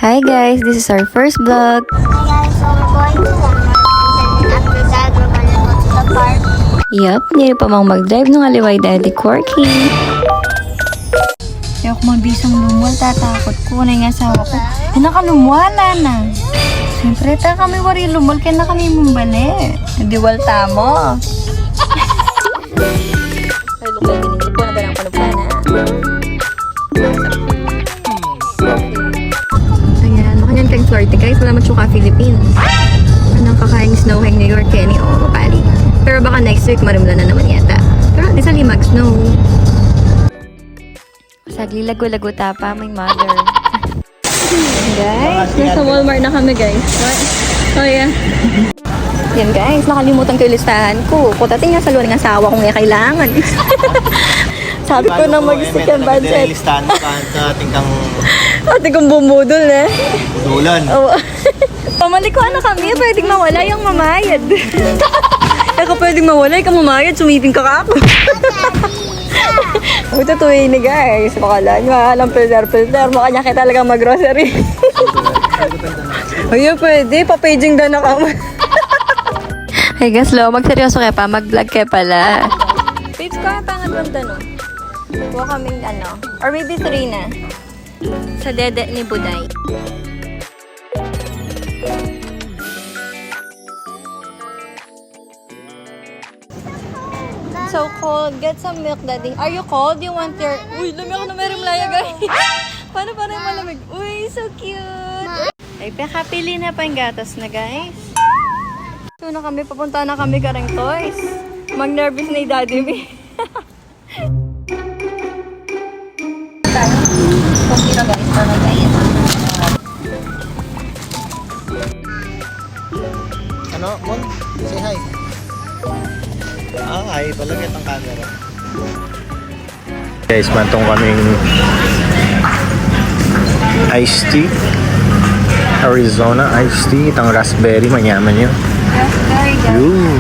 Hi guys, this is our first vlog. Hi guys, so we're going to Walmart and then after that we're gonna go to the park. Yup, hindi pa mang mag-drive ng aliway daddy Corky. Ayoko magbisang lumwal, tatakot ko na yung asawa ko. Ay, nakalumwala na. Siyempre, kami wari lumwal, kaya na kami mumbali. Hindi walta mo. Ay, lukay, ginigit po na ba ng panuplana? Ayan, makanya kang flirty guys. Wala matsuka Philippines. Anong kakaing snowing New York, Kenny o Mapali. Pero baka next week marimla na naman yata. Pero di sa limag snow. Sagli lago-lago tapa, my mother. Guys, nasa Walmart na kami guys. Oh yeah. Yan guys, nakalimutan ko yung listahan ko. Kutating nga sa luwan ng asawa kung kailangan. Sabi ko na mag-stick ang budget. Listahan mo ka ating kang Ate kong bumudol eh. budulan. Oo. Pamalikuan na kami, pwedeng mawala yung mamayad. Ako pwedeng mawala, ikaw mamayad, sumiping ka ako. Ito tuwing ni guys, makala nyo alam filter, makanya kita talagang mag-grocery. Ayun, pwede, pa-paging na na kami. Hey guys, lo, magseryoso kaya pa, mag-vlog kaya pala. Babes, kaya pa nga doon tanong. Huwag kaming ano, or maybe 3 na. Sa dede ni Buday. So cold. Get some milk, daddy. Are you cold? You want your... Uy, lamig ako na may rimlaya, guys. Paano yung malamig? Uy, so cute. Ay, pakapili na pa yung gatas na, guys. So na kami, papunta na kami karang toys. Mag-nervous na yung daddy me. Kunti na guys, para guys. Ano, Mon? Say hi. Hi, palagyan ang camera. Guys, mantong kaming iced tea. Arizona iced tea. Itang raspberry, manyaman yun. Raspberry, guys. Yun.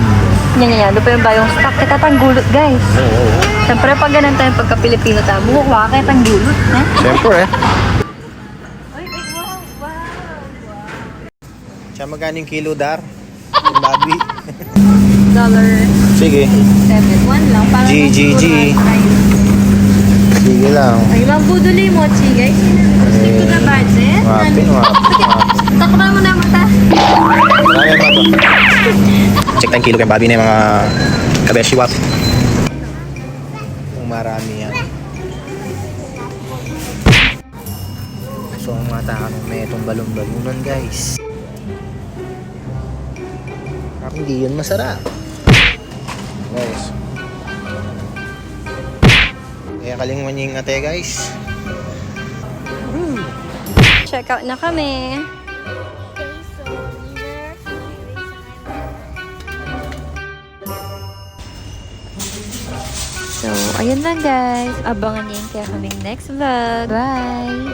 Yan. Doon pa yung bayong stock. Kita tang gulot, guys. Oo. Siyempre, pag ganun tayo pagka-Pilipino tayo, mukha kayo tang gulot, eh? Siyempre eh. Ay, wow. Siya magkano yung kilo dar? Yung babi. $7 Sige. 1 lang. Para G. Sige lang. Ay, mabuduli mo, Chi, guys. Stick to the budget. Mapi. Takpan mo na mata. Marami ba ito? Check tayong kilo kay babi na yung mga kabeshiwap. Kung marami yan. So, ang mga tao may itong balon-balunan, guys. Hindi yun masarap. Guys. Kaya kalingwan niyo yung ate, guys. Check out na kami. So, ayun lang guys. Abangan niyo yung kaya kaming next vlog. Bye!